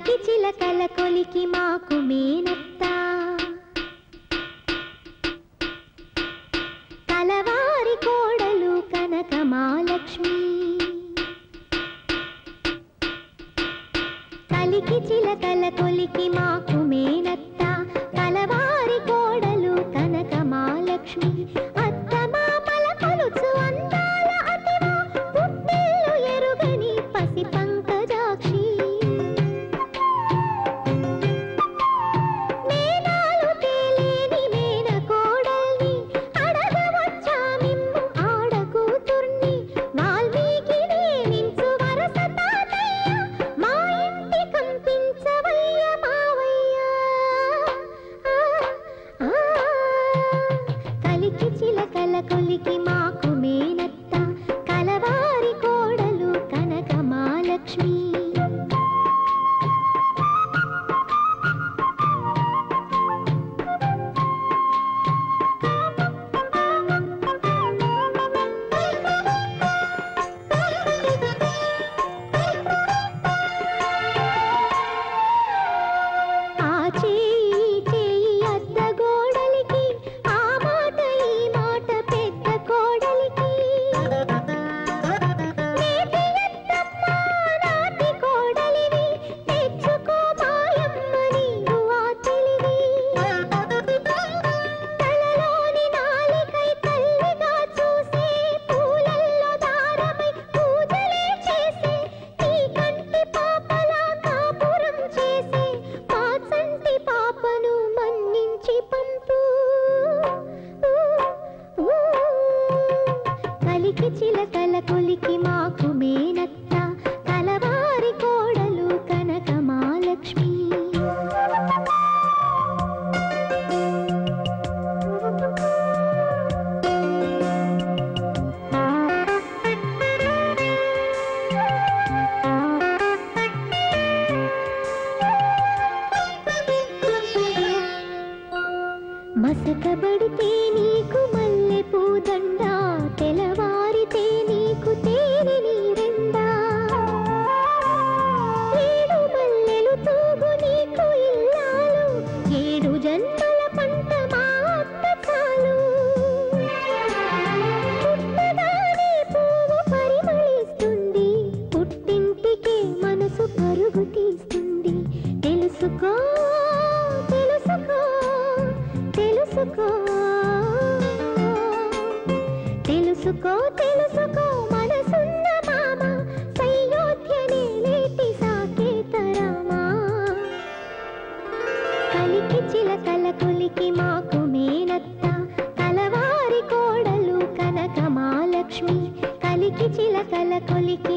కలికి చిలకల కొలికి మాకు మేనత్త కలవారి కోడలు కనక మహాలక్ష్మి కలికి చిలకల కొలికి మాకు మేనత్త కలవారి కోడలు కనక మహాలక్ష్మి అత్త మామల కొలుచు అందాల అతివా పుట్టిల్లు ఎరుగని పసి పంకజాక్షి మేనాలు తేలేని మేన కోడల్ని అడగవచ్చా మిమ్ము ఆడ కూతుర్ని వాల్మీకి నియమించు వరస తాతయ్య మా ఇంటి కంపించవయ్య మావయ్య కలికి చిలకల కొలికి మాకు మేనత్త కలవారి కోడలు కనక మహాలక్ష్మి ఆ చేయి చేయి అత్త గోడలికి ఆ మాట ఈ మాట పెద్ద కోడలికి నేటి ఎత్తమ్మ నాటి కోడలివి తెచ్చుకో మాయమ్మ నీవు ఆ తెలివి తలలోని నాలికై తల్లిగా చూసే పూలల్లో దారమై పూజలే చేసే నీ కంటి పాపలా కాపురం చేసే మా చంటి పాపను మన్నించి పంపు కలికి చిలకల కొలికి మాకు మేనత్త కలవారి కోడలు కనక మహాలక్ష్మి మసకబడితే నీకు మల్లె పూదండ తెలవారితే నీకు తేనె నీరెండా ఏడు మల్లెలు తూగు నీకు ఇల్లాలు ఏడు జన్మల పంట మా అత్త చాలు పుట్టగానే పువ్వు పరిమళిస్తుంది పుట్టింటికే మనసు పరుగు తీస్తుంది తెలుసుకో తెలుసుకో తెలుసుకో తెలుసుకో తెలుసుకో మనసున్న మామ సయోధ్యనే లేటి సాకేతరామా కలికి చిలకల కొలికి మాకు మేనత్త కలవారి కోడలు కనక మహాలక్ష్మి కలికి చిలకల కొలికి